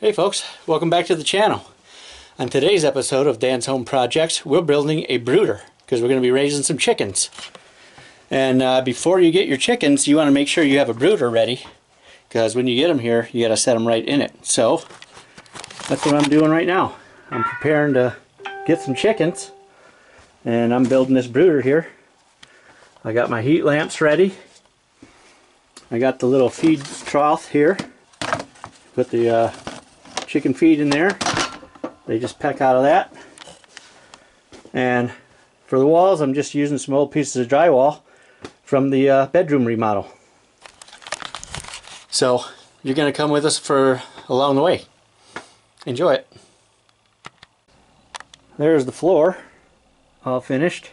Hey folks, welcome back to the channel. On today's episode of Dan's Home Projects, we're building a brooder because we're going to be raising some chickens. And before you get your chickens, you want to make sure you have a brooder ready, because when you get them here, you got to set them right in it. So that's what I'm doing right now. I'm preparing to get some chickens, and I'm building this brooder here. I got my heat lamps ready. I got the little feed trough here. Put the chicken feed in there. They just peck out of that. And for the walls, I'm just using some old pieces of drywall from the bedroom remodel. So you're going to come with us for along the way. Enjoy it. There's the floor, all finished.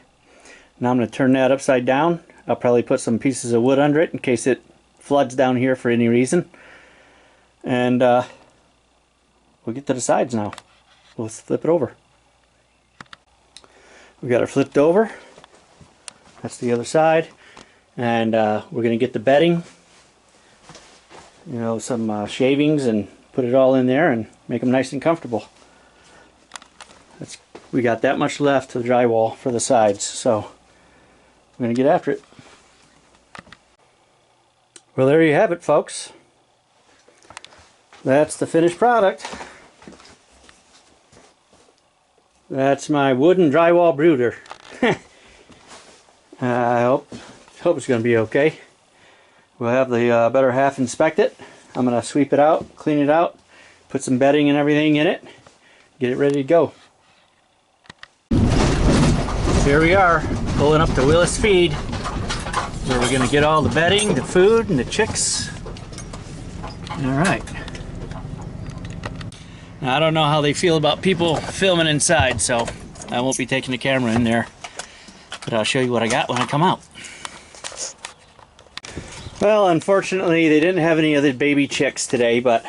Now I'm going to turn that upside down. I'll probably put some pieces of wood under it in case it floods down here for any reason. And we'll get to the sides now. Let's flip it over. We got it flipped over. That's the other side. And we're going to get the bedding, you know, some shavings, and put it all in there and make them nice and comfortable. We got that much left of the drywall for the sides, so we're going to get after it. Well, there you have it, folks. That's the finished product. That's my wooden drywall brooder. I hope it's going to be okay. We'll have the better half inspect it. I'm going to sweep it out, clean it out, put some bedding and everything in it, get it ready to go. Here we are, pulling up to Willis Feed, where we're going to get all the bedding, the food, and the chicks. Alright. Now, I don't know how they feel about people filming inside, so I won't be taking the camera in there. But I'll show you what I got when I come out. Well, unfortunately, they didn't have any of the baby chicks today, but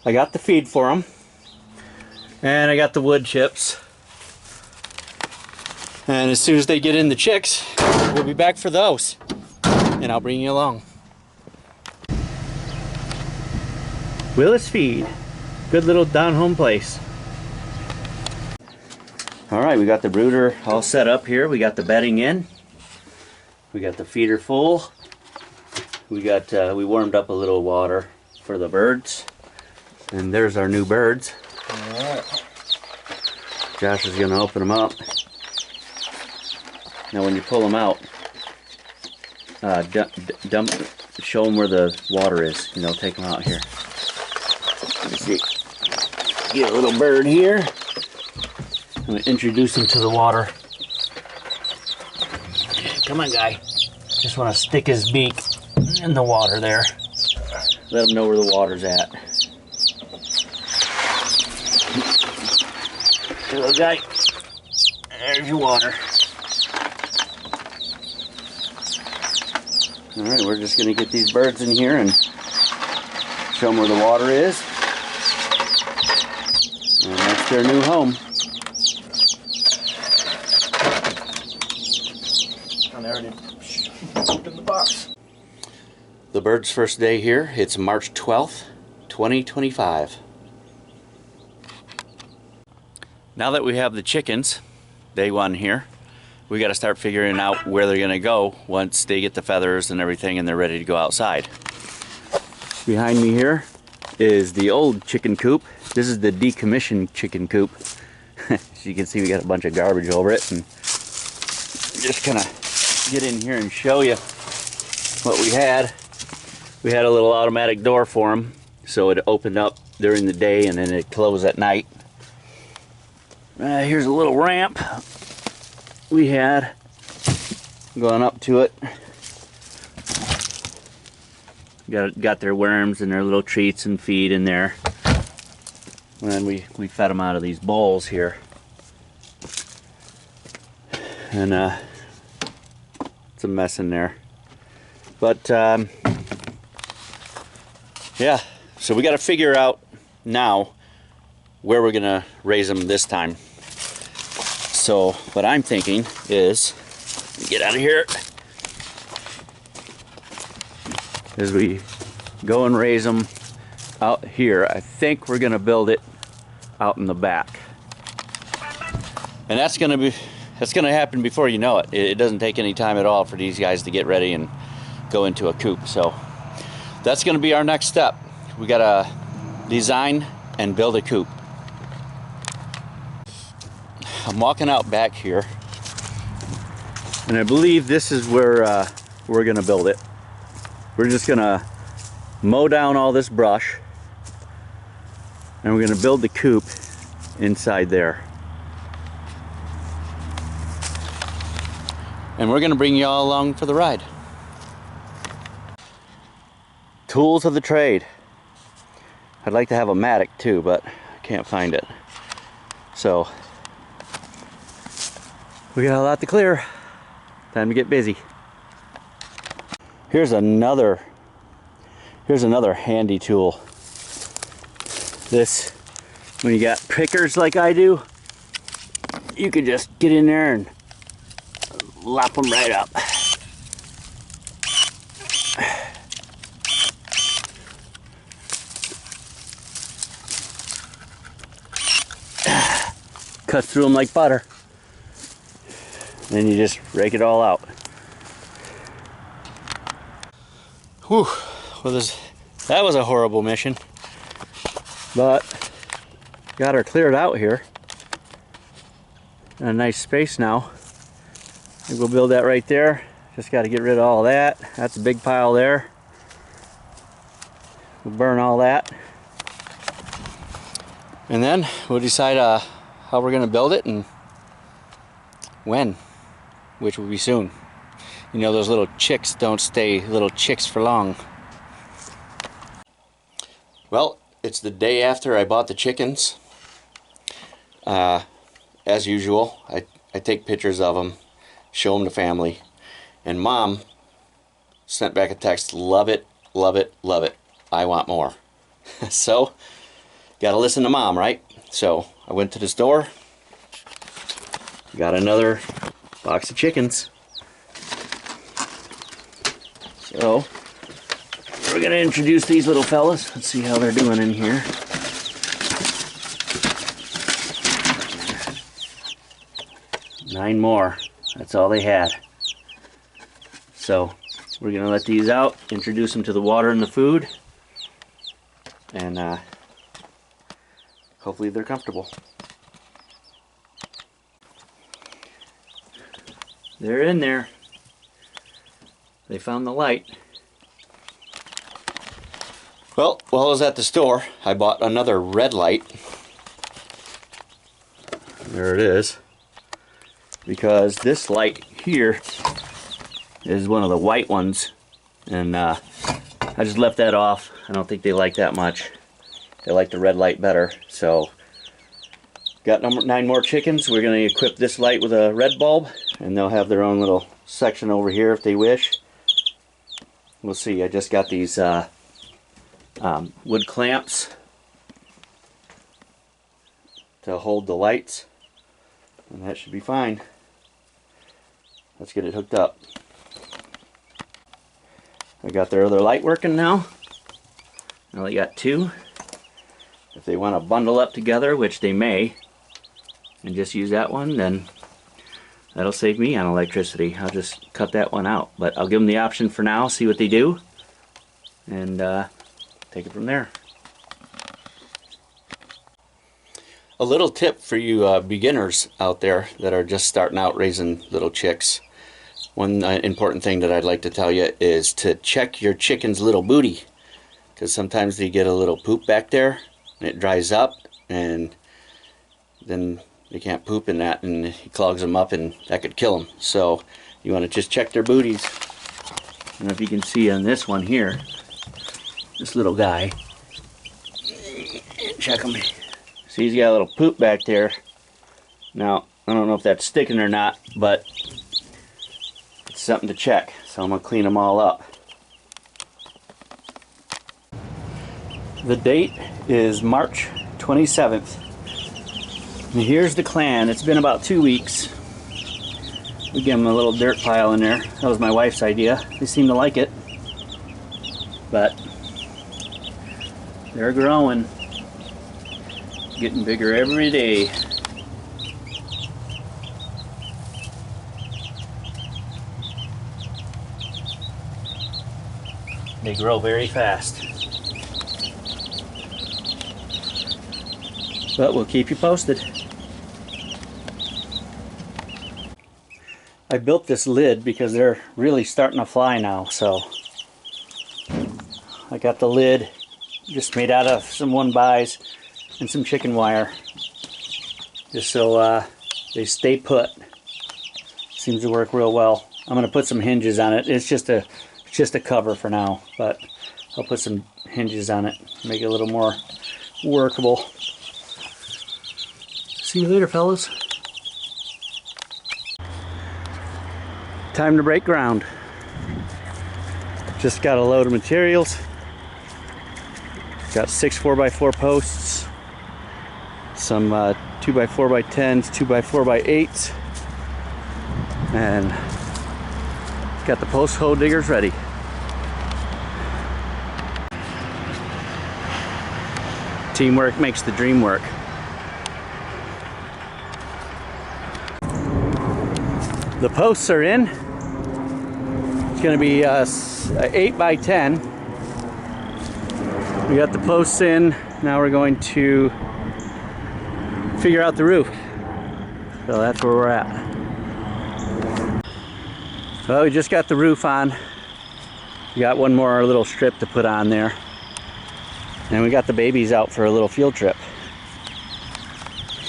I got the feed for them. And I got the wood chips. And as soon as they get in the chicks, we'll be back for those. And I'll bring you along. Willis Feed. Good little down-home place. Alright, we got the brooder all set up here. We got the bedding in. We got the feeder full. We warmed up a little water for the birds. And there's our new birds. Alright. Josh is going to open them up. Now when you pull them out, show them where the water is. You know, take them out here. Let's see. Get a little bird here. I'm going to introduce him to the water. Come on, guy. Just want to stick his beak in the water there. Let him know where the water's at. Here, little guy. There's your water. Alright, we're just going to get these birds in here and show them where the water is. And that's their new home. And there it is. In the box. The birds' first day here, it's March 12th, 2025. Now that we have the chickens, day one here, we got to start figuring out where they're going to go once they get the feathers and everything and they're ready to go outside. Behind me here is the old chicken coop. This is the decommissioned chicken coop. As you can see, we got a bunch of garbage over it, and just kind of get in here and show you what we had. We had a little automatic door for them, so it opened up during the day and then it closed at night. Here's a little ramp we had going up to it. Got their worms and their little treats and feed in there. And then we fed them out of these bowls here. And it's a mess in there. But yeah, so we got to figure out now where we're gonna raise them this time. So what I'm thinking is, get out of here, is we go and raise them out here. I think we're gonna build it out in the back. And that's gonna happen before you know it. It doesn't take any time at all for these guys to get ready and go into a coop. So that's gonna be our next step. We gotta design and build a coop. I'm walking out back here, and I believe this is where we're gonna build it. We're just gonna mow down all this brush, and we're gonna build the coop inside there. And we're gonna bring you all along for the ride. Tools of the trade. I'd like to have a mattock too, but I can't find it. So we got a lot to clear. Time to get busy. Here's another handy tool. This, when you got pickers like I do, you can just get in there and lop them right up. Cut through them like butter. Then you just rake it all out. Whew. Well, that was a horrible mission. But got her cleared out here. And a nice space now. I think we'll build that right there. Just got to get rid of all that. That's a big pile there. We'll burn all that. And then we'll decide how we're going to build it and when, which will be soon. You know, those little chicks don't stay little chicks for long. Well, it's the day after I bought the chickens. As usual, I take pictures of them, show them to family, and Mom sent back a text, love it, love it, love it. I want more. So, gotta listen to Mom, right? So, I went to the store, got another box of chickens. So, we're gonna introduce these little fellas. Let's see how they're doing in here. Nine more. That's all they had. So we're gonna let these out, introduce them to the water and the food, and hopefully they're comfortable. They're in there. They found the light. Well, while I was at the store, I bought another red light. There it is. Because this light here is one of the white ones, and I just left that off. I don't think they like that much. They like the red light better. So got 9 more chickens. We're going to equip this light with a red bulb, and they'll have their own little section over here if they wish. We'll see. I just got these wood clamps to hold the lights, and that should be fine. Let's get it hooked up. I got their other light working now. I only got 2. If they want to bundle up together, which they may, and just use that one, then that'll save me on electricity. I'll just cut that one out. But I'll give them the option for now, see what they do, and take it from there. A little tip for you beginners out there that are just starting out raising little chicks. One important thing that I'd like to tell you is to check your chicken's little booty, because sometimes they get a little poop back there and it dries up, and then they can't poop in that, and it clogs them up, and that could kill them. So you want to just check their booties. And if you can see on this one here, this little guy, check him. See, he's got a little poop back there. Now, I don't know if that's sticking or not, but it's something to check. So I'm going to clean them all up. The date is March 27th. And here's the clan. It's been about 2 weeks. We gave them a little dirt pile in there. That was my wife's idea. They seem to like it. But They're growing. Getting bigger every day. They grow very fast. But we'll keep you posted. I built this lid because they're really starting to fly now, so I got the lid just made out of some 1-bys and some chicken wire, just so they stay put. Seems to work real well. I'm going to put some hinges on it. It's just a cover for now, but I'll put some hinges on it, make it a little more workable. See you later, fellas. Time to break ground. Just got a load of materials. Got 6 4x4 posts, some 2x4x10s, 2x4x8s, and got the post hole diggers ready. Teamwork makes the dream work. The posts are in. It's going to be a 8x10. We got the posts in. Now we're going to figure out the roof. So that's where we're at. Well, we just got the roof on. We got one more little strip to put on there. And we got the babies out for a little field trip.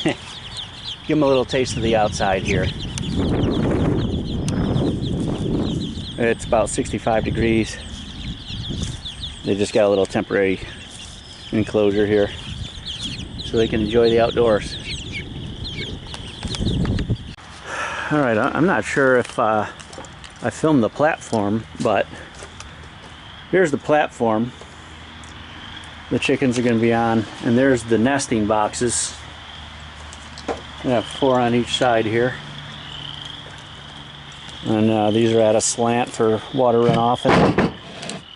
Give them a little taste of the outside here. It's about 65 degrees. They just got a little temporary enclosure here so they can enjoy the outdoors. Alright, I'm not sure if I filmed the platform, but here's the platform the chickens are going to be on, and there's the nesting boxes. I have 4 on each side here, and these are at a slant for water runoff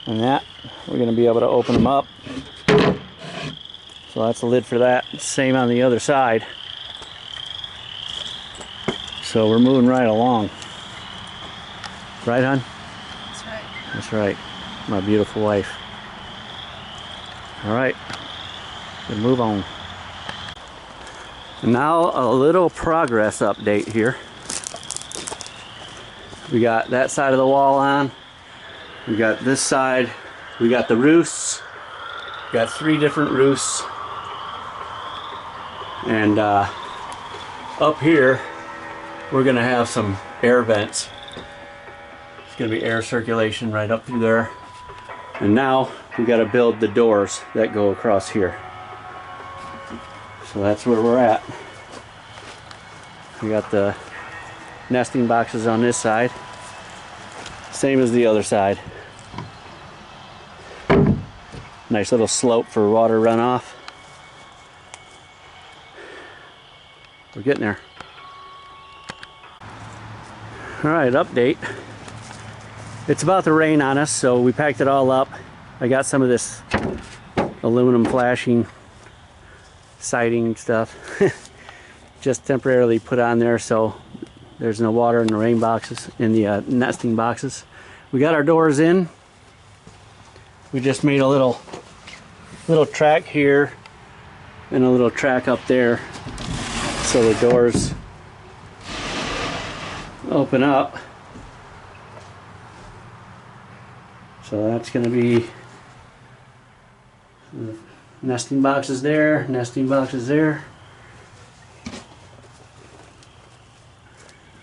and that. We're going to be able to open them up. So that's the lid for that. Same on the other side. So we're moving right along. Right, hon? That's right. That's right. My beautiful wife. Alright. We'll move on. And now a little progress update here. We got that side of the wall on. We got this side. We got the roofs. We got 3 different roofs. And up here, we're gonna have some air vents. It's gonna be air circulation right up through there. And now we gotta build the doors that go across here. So that's where we're at. We got the nesting boxes on this side. Same as the other side. Nice little slope for water runoff. We're getting there. Alright, update. It's about to rain on us, so we packed it all up. I got some of this aluminum flashing siding stuff just temporarily put on there so there's no water in the rain boxes, in the nesting boxes. We got our doors in. We just made a little track here and a little track up there so the doors open up. So that's going to be nesting boxes there, nesting boxes there.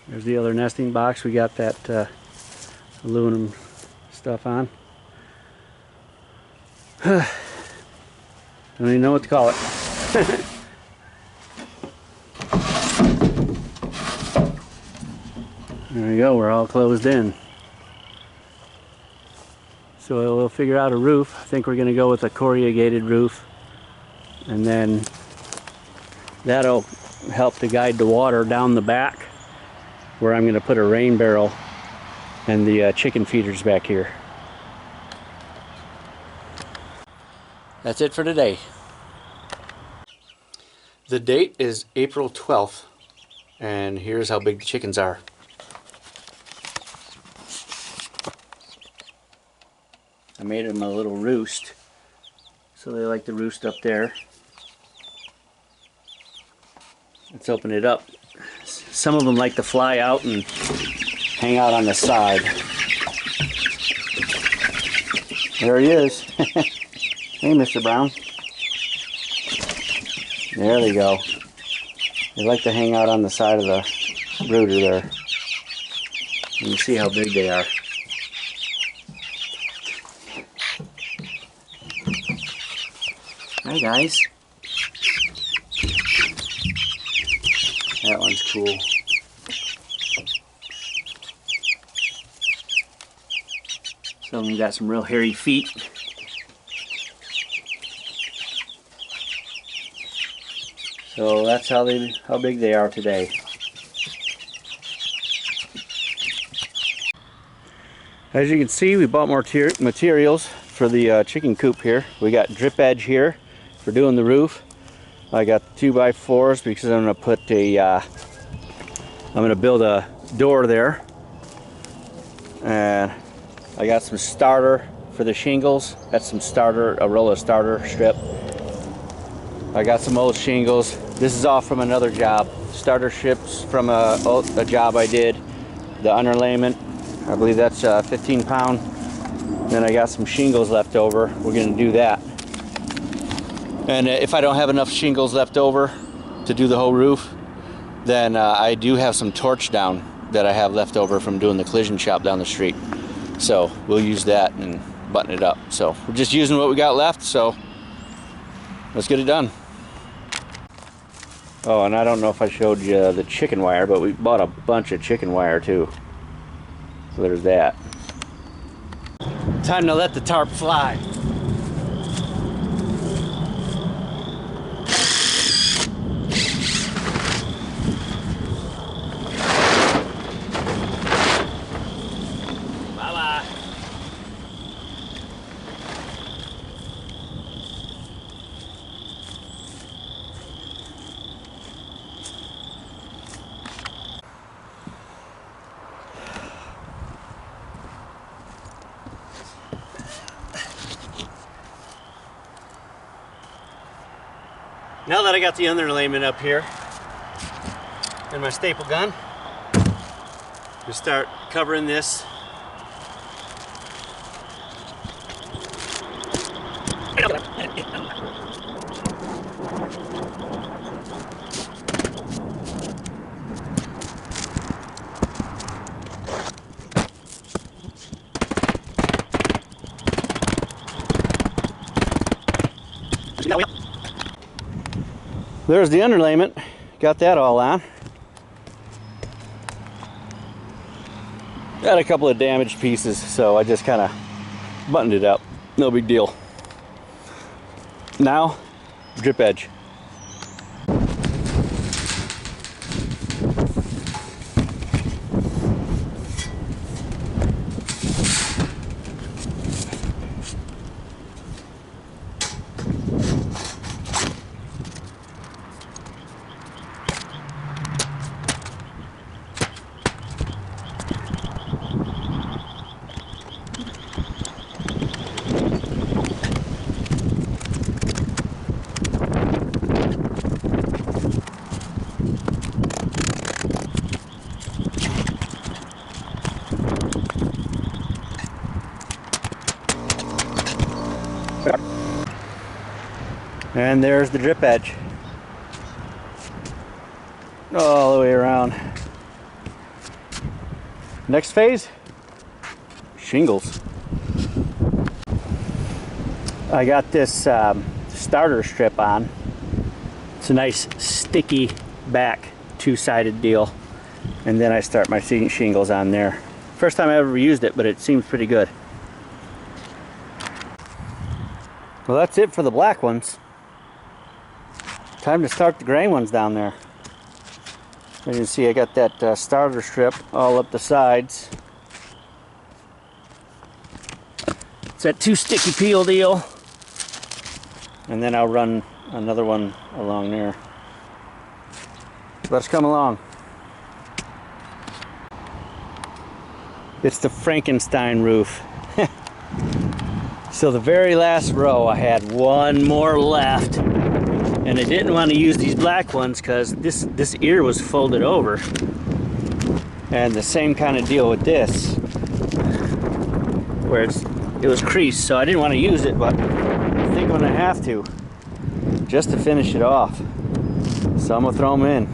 There's the other nesting box. We got that aluminum stuff on. I don't even know what to call it. There we go, we're all closed in. So we'll figure out a roof. I think we're going to go with a corrugated roof, and then that'll help to guide the water down the back where I'm going to put a rain barrel and the chicken feeders back here. that's it for today. The date is April 12th, and here's how big the chickens are. I made them a little roost, so they like to roost up there. Let's open it up. Some of them like to fly out and hang out on the side. There he is. Hey, Mr. Brown. There they go. They like to hang out on the side of the brooder there. You can see how big they are. Hi guys. That one's cool. Some of them got some real hairy feet. So that's how big they are today. As you can see, we bought more materials for the chicken coop here. We got drip edge here for doing the roof. I got 2x4s because I'm gonna put a I'm gonna build a door there, and I got some starter for the shingles. That's some starter, a roll of starter strip. I got some old shingles. This is all from another job. Starter strips from a job I did. The underlayment, I believe that's 15 pound. Then I got some shingles left over. We're gonna do that. And if I don't have enough shingles left over to do the whole roof, then I do have some torch down that I have left over from doing the collision shop down the street. So we'll use that and button it up. So we're just using what we got left, so let's get it done. Oh, and I don't know if I showed you the chicken wire, but we bought a bunch of chicken wire too. So there's that. Time to let the tarp fly. Now that I got the underlayment up here and my staple gun, we start covering this. There's the underlayment. Got that all on. Got a couple of damaged pieces, so I just kind of buttoned it up. No big deal. Now, drip edge. And there's the drip edge. All the way around. Next phase, shingles. I got this starter strip on. It's a nice sticky back two-sided deal. And then I start my shingles on there. First time I ever used it, but it seems pretty good. Well, that's it for the black ones. Time to start the gray ones down there. As you can see, I got that starter strip all up the sides. It's that two sticky peel deal. and then I'll run another one along there. Let's come along. It's the Frankenstein roof. So the very last row, I had one more left, and I didn't want to use these black ones because this ear was folded over, and the same kind of deal with this, where it was creased. So I didn't want to use it, but I think I'm gonna have to, just to finish it off. So I'm gonna throw them in.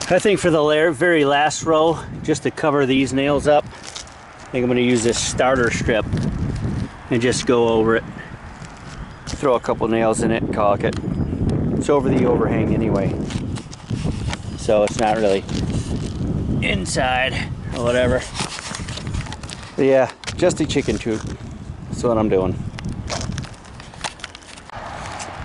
I think for the very last row, just to cover these nails up, I think I'm going to use this starter strip and just go over it. Throw a couple nails in it and caulk it. It's over the overhang anyway, so it's not really inside or whatever. But yeah, just a chicken coop. That's what I'm doing.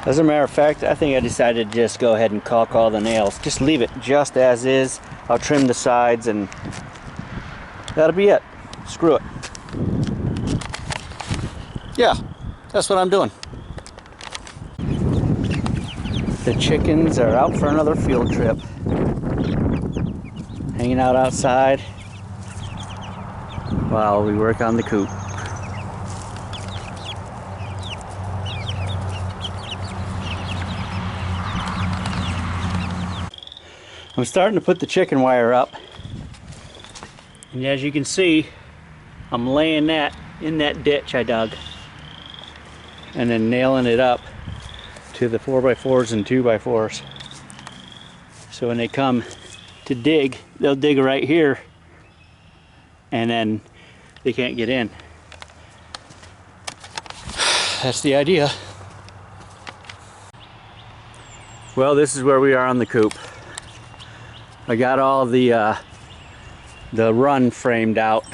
As a matter of fact, I think I decided to just go ahead and caulk all the nails. Just leave it just as is. I'll trim the sides and that'll be it. Screw it. Yeah, that's what I'm doing. The chickens are out for another field trip. Hanging out outside while we work on the coop. I'm starting to put the chicken wire up, and as you can see, I'm laying that in that ditch I dug and then nailing it up to the 4x4s and 2x4s. So when they come to dig, they'll dig right here and then they can't get in. That's the idea. Well, this is where we are on the coop. I got all the run framed out.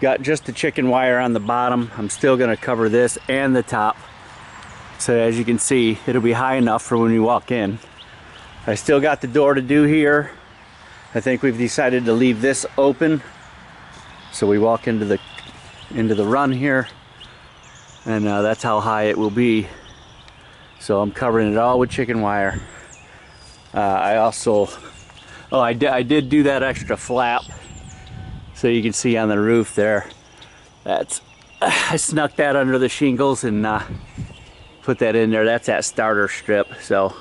Got just the chicken wire on the bottom. I'm still gonna cover this and the top. So as you can see, it'll be high enough for when you walk in. I still got the door to do here. I think we've decided to leave this open. So we walk into the run here, and that's how high it will be. So I'm covering it all with chicken wire. I also, I did do that extra flap. So you can see on the roof there, I snuck that under the shingles and put that in there. That's that starter strip. So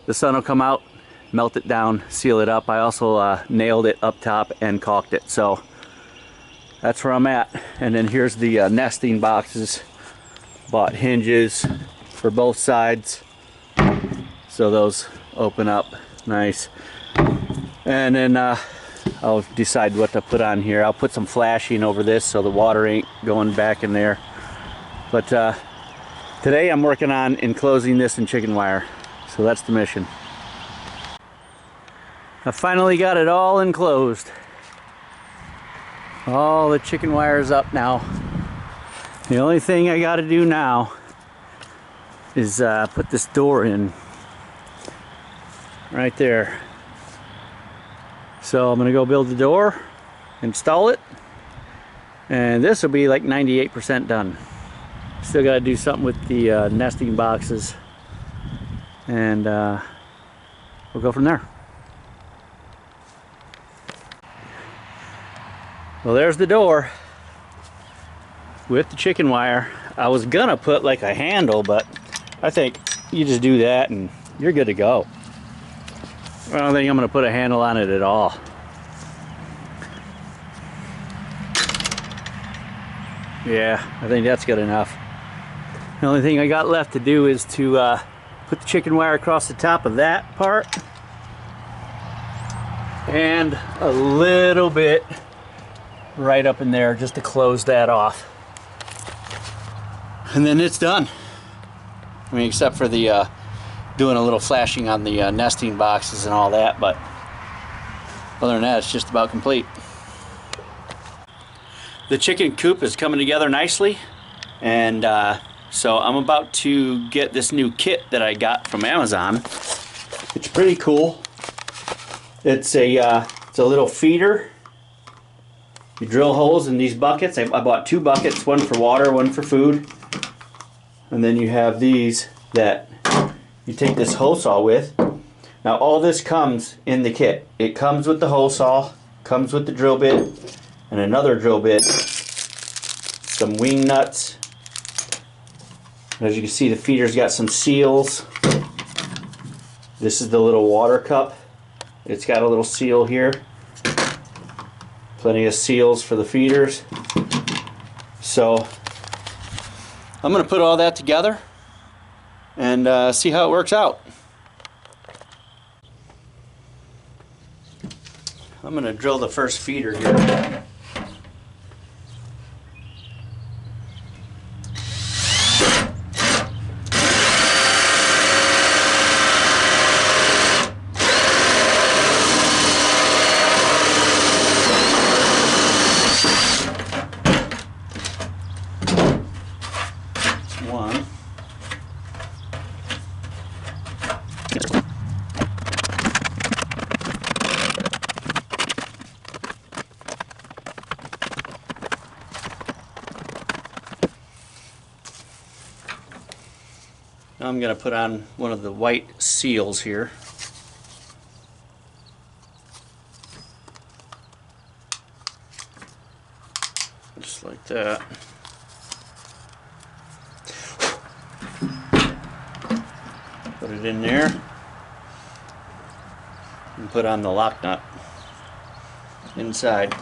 the sun will come out, melt it down, seal it up. I also nailed it up top and caulked it. So that's where I'm at. And then here's the nesting boxes. Bought hinges for both sides, so those open up nice. And then I'll decide what to put on here. I'll put some flashing over this so the water ain't going back in there. But today I'm working on enclosing this in chicken wire. So that's the mission. I finally got it all enclosed. All the chicken wire is up now. The only thing I got to do now is put this door in right there. So I'm gonna go build the door, install it, and this will be like 98% done. Still gotta do something with the nesting boxes, and we'll go from there. Well, there's the door with the chicken wire. I was gonna put like a handle, but I think you just do that and you're good to go. I don't think I'm going to put a handle on it at all. Yeah, I think that's good enough. The only thing I got left to do is to put the chicken wire across the top of that part and a little bit right up in there just to close that off. And then it's done. I mean, except for the doing a little flashing on the nesting boxes and all that, but other than that, it's just about complete. The chicken coop is coming together nicely, and so I'm about to get this new kit that I got from Amazon. It's pretty cool. It's a little feeder You drill holes in these buckets. I bought 2 buckets, one for water, one for food. And then you have these that you take this hole saw with. Now all this comes in the kit. It comes with the hole saw, comes with the drill bit, and another drill bit, some wing nuts. As you can see, the feeder's got some seals. This is the little water cup. It's got a little seal here. Plenty of seals for the feeders. So I'm going to put all that together and see how it works out. I'm going to drill the first feeder here. One. Now I'm going to put on one of the white seals here. Just like that. Put it in there and put on the lock nut inside.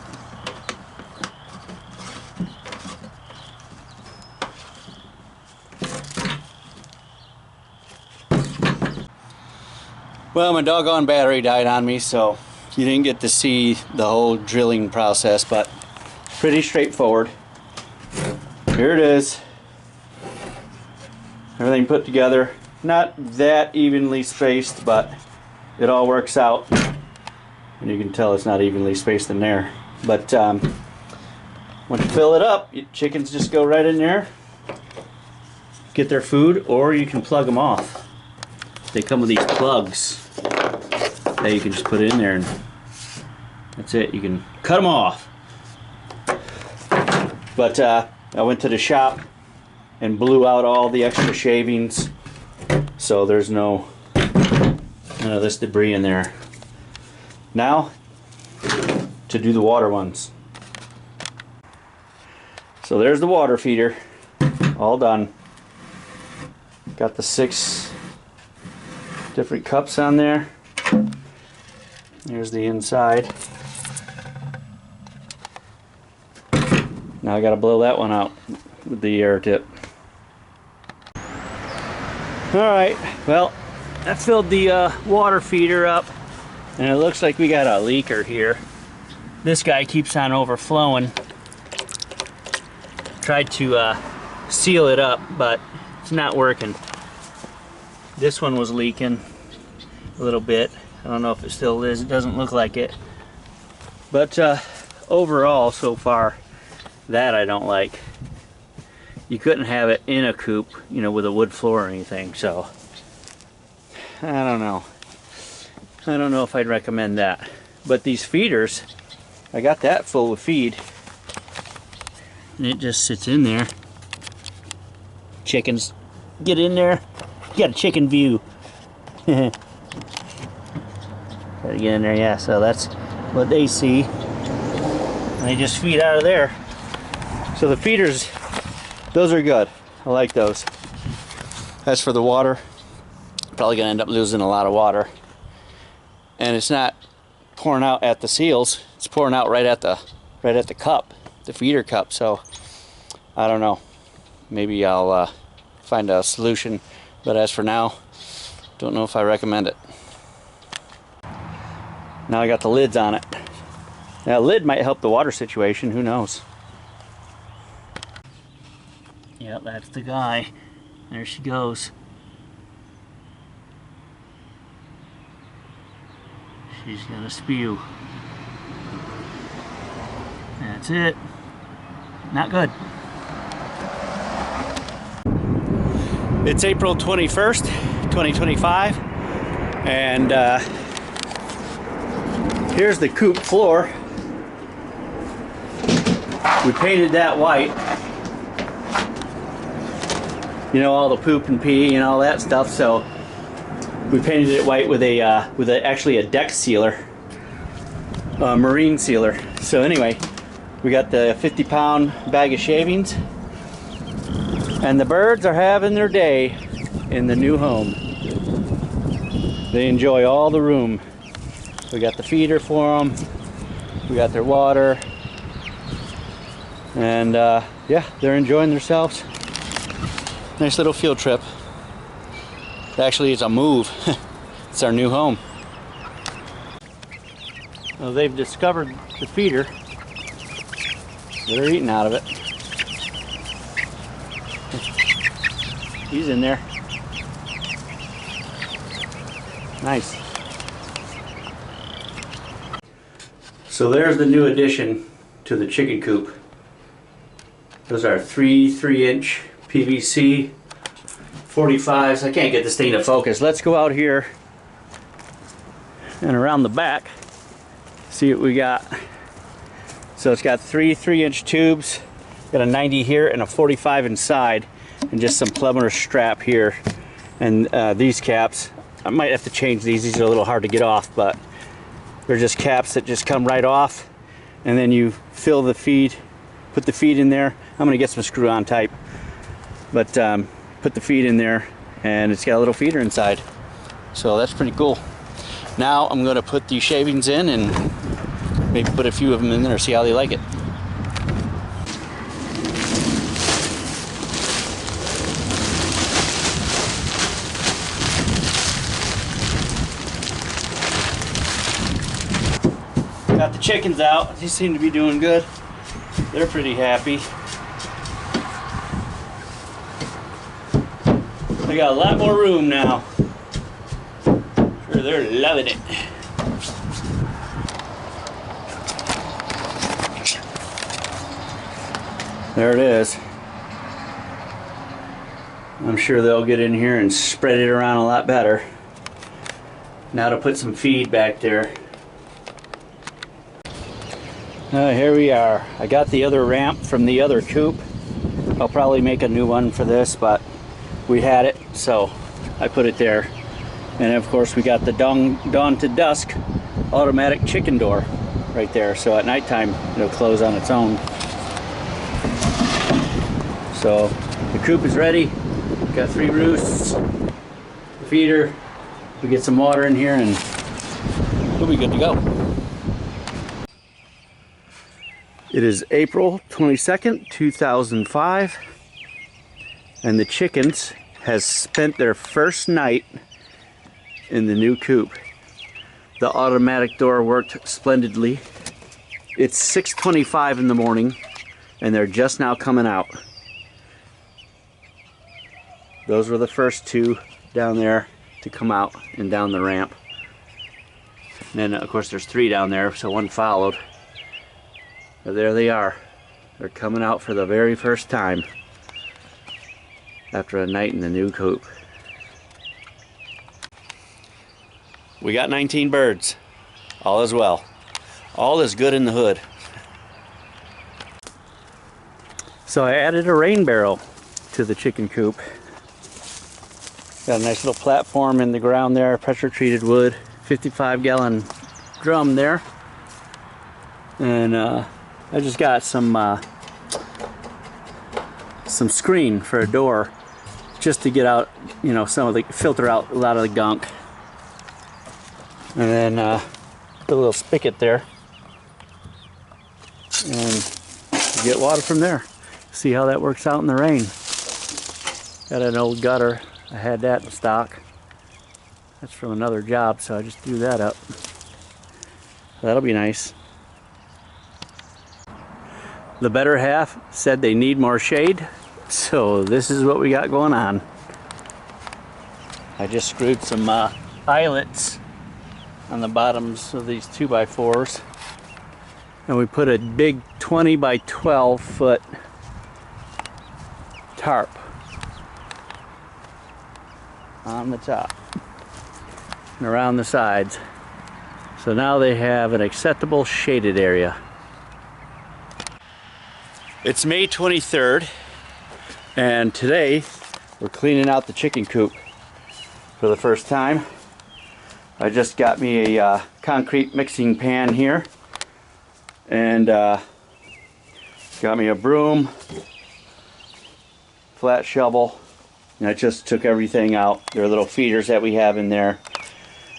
Well, my doggone battery died on me, so you didn't get to see the whole drilling process, but pretty straightforward. Here it is. Everything put together. Not that evenly spaced, but it all works out. And you can tell it's not evenly spaced in there. But once you fill it up, chickens just go right in there, get their food, or you can plug them off. They come with these plugs that you can just put in there, and that's it. You can cut them off. But I went to the shop and blew out all the extra shavings, so there's none of this debris in there. Now to do the water ones. So there's the water feeder, all done. Got the 6 different cups on there. There's the inside. Now I gotta blow that one out with the air tip. Alright, well, I filled the water feeder up, and it looks like we got a leaker here. This guy keeps on overflowing. Tried to seal it up, but it's not working. This one was leaking a little bit. I don't know if it still is. It doesn't look like it. But overall, so far, that I don't like. You couldn't have it in a coop, you know, with a wood floor or anything, so I don't know. I don't know if I'd recommend that. But these feeders, I got that full of feed, and it just sits in there. Chickens get in there. You got a chicken view. Gotta get in there, yeah, so that's what they see. And they just feed out of there. So the feeders, those are good. I like those. As for the water, probably gonna end up losing a lot of water. And it's not pouring out at the seals, it's pouring out right at the cup, the feeder cup. So I don't know. Maybe I'll find a solution. But as for now, don't know if I recommend it. Now I got the lids on it. Now, a lid might help the water situation, who knows? Yep, that's the guy. There she goes. She's gonna spew. That's it. Not good. It's April 21st, 2025, and here's the coop floor. We painted that white. You know, all the poop and pee and all that stuff, so we painted it white with actually a deck sealer, marine sealer. So anyway, we got the 50-pound bag of shavings, and the birds are having their day in the new home. They enjoy all the room. We got the feeder for them, we got their water, and yeah, they're enjoying themselves. Nice little field trip. Actually, it's a move. It's our new home. Well, they've discovered the feeder. They're eating out of it. He's in there. Nice. So there's the new addition to the chicken coop. Those are 3-inch PVC 45s. I can't get this thing to focus. Let's go out here and around the back, see what we got. So it's got 3-inch tubes, got a 90 here and a 45 inside, and just some plumber strap here. And these caps, I might have to change these. These are a little hard to get off, but they're just caps that just come right off, and then you fill the feed, put the feed in there. I'm gonna get some screw-on type, but put the feed in there, and it's got a little feeder inside. So that's pretty cool. Now I'm gonna put these shavings in and maybe put a few of them in there, see how they like it. Got the chickens out. They seem to be doing good. They're pretty happy. They got a lot more room now. Sure, they're loving it. There it is. I'm sure they'll get in here and spread it around a lot better. Now to put some feed back there. Here we are. I got the other ramp from the other coop. I'll probably make a new one for this, but we had it, so I put it there. And of course we got the dawn to dusk automatic chicken door right there, so at nighttime it'll close on its own. So the coop is ready. Got 3 roosts, the feeder. We get some water in here and we'll be good to go. It is April 22nd, 2005, and the chickens has spent their first night in the new coop. The automatic door worked splendidly. It's 6:25 in the morning, and they're just now coming out. Those were the first 2 down there to come out and down the ramp. And then, of course, there's 3 down there, so 1 followed. But there they are. They're coming out for the very first time after a night in the new coop. We got 19 birds. All is well. All is good in the hood. So I added a rain barrel to the chicken coop. Got a nice little platform in the ground there, pressure treated wood, 55-gallon drum there. And I just got some screen for a door, just to get out, you know, some of the, filter out a lot of the gunk. And then put a little spigot there, and get water from there. See how that works out in the rain. Got an old gutter. I had that in stock. That's from another job, so I just threw that up. That'll be nice. The better half said they need more shade, so this is what we got going on. I just screwed some eyelets on the bottoms of these 2x4s, and we put a big 20 by 12 foot tarp on the top and around the sides, so now they have an acceptable shaded area. It's May 23rd, and today we're cleaning out the chicken coop for the first time. I just got me a concrete mixing pan here, and got me a broom, flat shovel, and I just took everything out. There are little feeders that we have in there,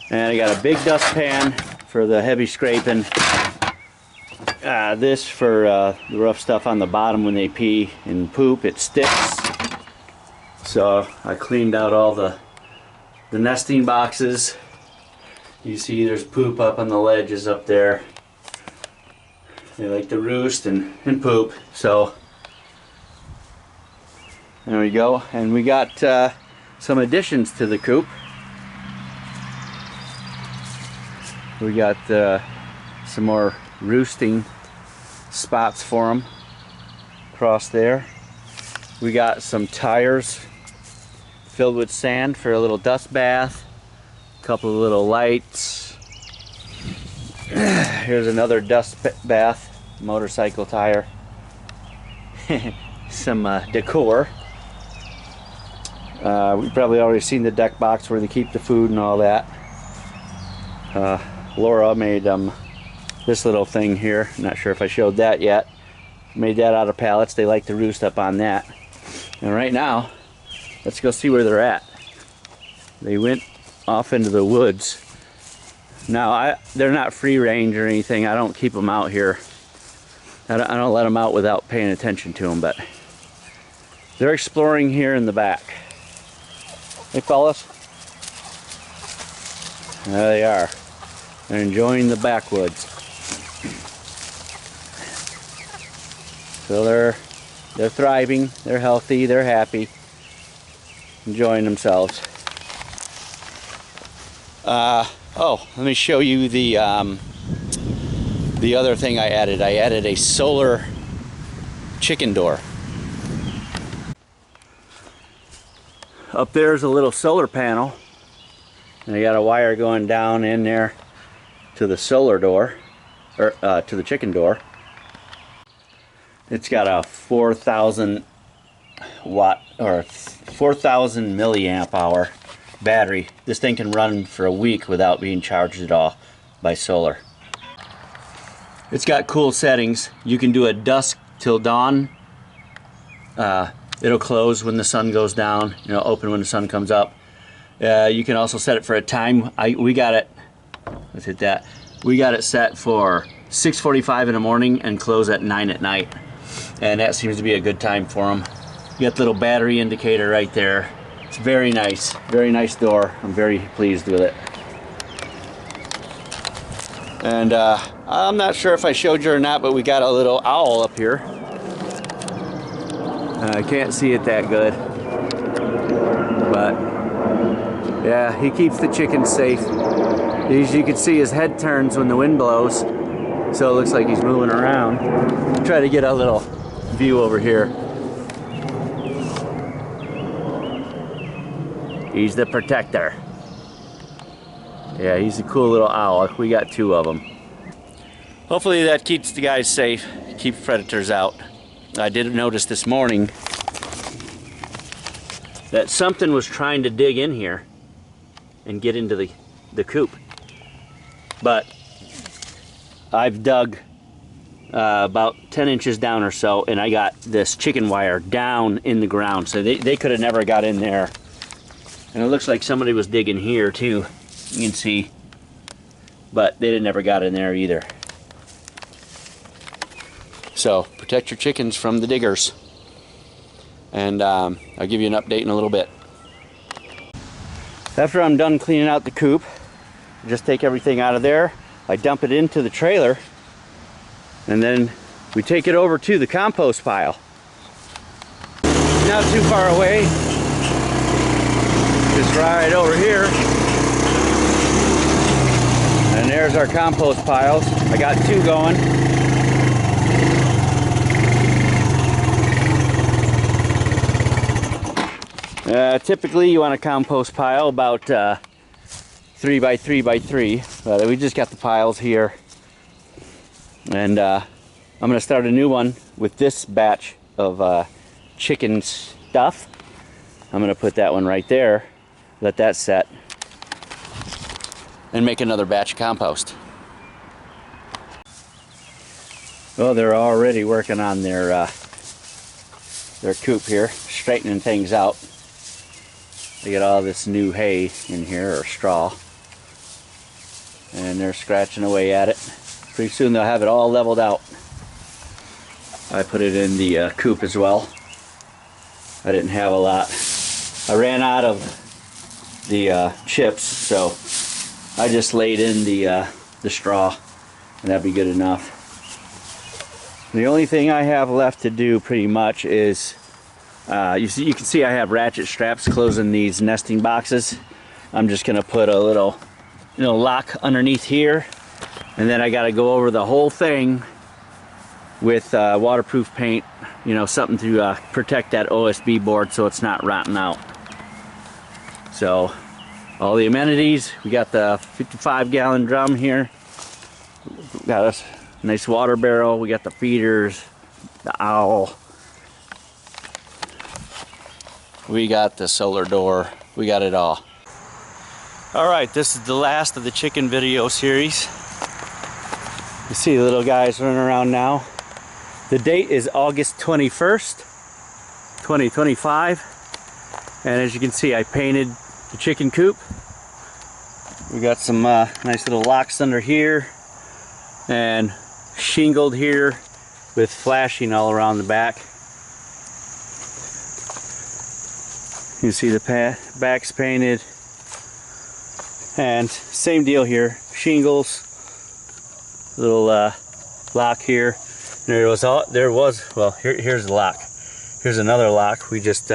and I got a big dustpan for the heavy scraping. This for the rough stuff on the bottom when they pee and poop, it sticks. So I cleaned out all the nesting boxes. You see there's poop up on the ledges up there. They like to roost and poop. So there we go. And we got some additions to the coop. We got some more roosting spots for them across there. We got some tires filled with sand for a little dust bath, a couple of little lights. Here's another dust bath, motorcycle tire. Some decor. We've probably already seen the deck box where they keep the food and all that. Laura made this little thing here. Not sure if I showed that yet. Made that out of pallets. They like to roost up on that. And right now, let's go see where they're at. They went off into the woods. Now, they're not free range or anything. I don't keep them out here. I don't let them out without paying attention to them, but they're exploring here in the back. Hey, fellas. There they are. They're enjoying the backwoods. So they're thriving, they're healthy, they're happy, enjoying themselves. Oh, let me show you the other thing I added. I added a solar chicken door. Up there's a little solar panel, and I got a wire going down in there to the solar door, or to the chicken door. It's got a 4,000 watt or 4,000 milliamp hour battery. This thing can run for a week without being charged at all by solar. It's got cool settings. You can do a dusk till dawn. It'll close when the sun goes down, open when the sun comes up. You can also set it for a time. We got it, let's hit that. We got it set for 6:45 in the morning and close at 9 at night. And that seems to be a good time for them. You got the little battery indicator right there. It's very nice door. I'm very pleased with it. And I'm not sure if I showed you or not, but we got a little owl up here. I can't see it that good, but yeah, he keeps the chickens safe. As you can see, his head turns when the wind blows, so it looks like he's moving around. Try to get a little view over here. He's the protector. Yeah, he's a cool little owl. We got 2 of them. Hopefully that keeps the guys safe, keeps predators out. I did notice this morning that something was trying to dig in here and get into the coop. But I've dug about 10 inches down or so, and I got this chicken wire down in the ground, so they could have never got in there. And it looks like somebody was digging here too, you can see, but they never got in there either. So protect your chickens from the diggers, and I'll give you an update in a little bit. After I'm done cleaning out the coop, I just take everything out of there, I dump it into the trailer, and then we take it over to the compost pile. Not too far away, just right over here. And there's our compost piles. I got 2 going. Typically you want a compost pile about 3 by 3 by 3, but we just got the piles here, and I'm going to start a new one with this batch of chicken stuff. I'm going to put that one right there, let that set, and make another batch of compost. Well, they're already working on their coop here, straightening things out. They get all this new hay in here, or straw, and they're scratching away at it. Pretty soon they'll have it all leveled out. I put it in the coop as well. I didn't have a lot. I ran out of the chips, so I just laid in the straw, and that'd be good enough. The only thing I have left to do pretty much is, you can see I have ratchet straps closing these nesting boxes. I'm just gonna put a little, lock underneath here, and then I gotta go over the whole thing with waterproof paint, something to protect that OSB board so it's not rotting out. So all the amenities, we got the 55-gallon drum here, got a nice water barrel, we got the feeders, the owl, we got the solar door, we got it all. Alright, this is the last of the chicken video series. You see the little guys running around now. The date is August 21st, 2025. And as you can see, I painted the chicken coop. We got some nice little locks under here, and shingled here with flashing all around the back. You see the back's painted, and same deal here, shingles, little lock here. Here's the lock. Here's another lock. We just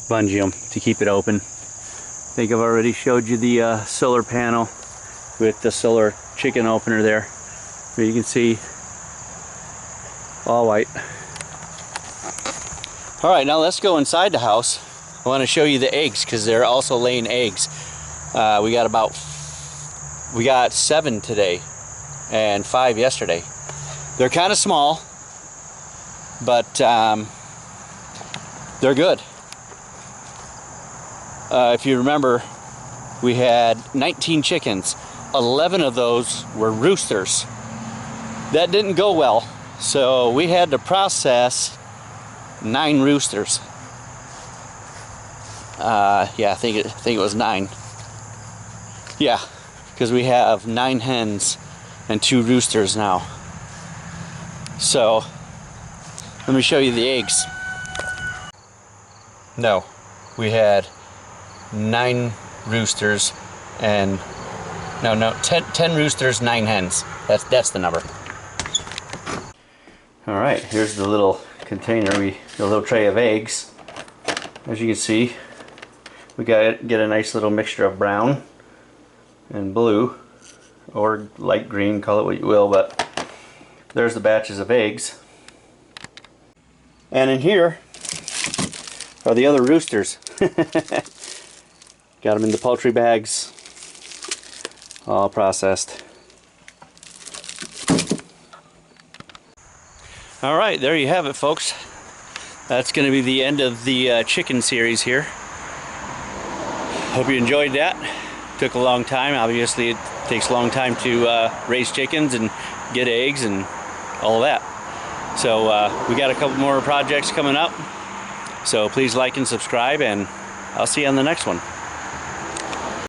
bungee them to keep it open. I think I've already showed you the solar panel with the solar chicken opener there. But you can see all white. Alright, now let's go inside the house. I want to show you the eggs because they're also laying eggs. We got 7 today and 5 yesterday. They're kind of small, but they're good. If you remember, we had 19 chickens. 11 of those were roosters. That didn't go well, so we had to process 9 roosters. Yeah, I think it was 9. Yeah, because we have 9 hens and 2 roosters now. So let me show you the eggs. No, we had 9 roosters and 10 roosters, 9 hens. That's the number. All right, here's the little container, the little tray of eggs. As you can see, we get a nice little mixture of brown and blue, or light green, call it what you will, but there's the batches of eggs. And in here are the other roosters. Got them in the poultry bags, all processed. Alright, there you have it, folks. That's going to be the end of the chicken series here. Hope you enjoyed that. Took a long time. Obviously it takes a long time to raise chickens and get eggs and all of that. So we got a couple more projects coming up. So please like and subscribe, and I'll see you on the next one.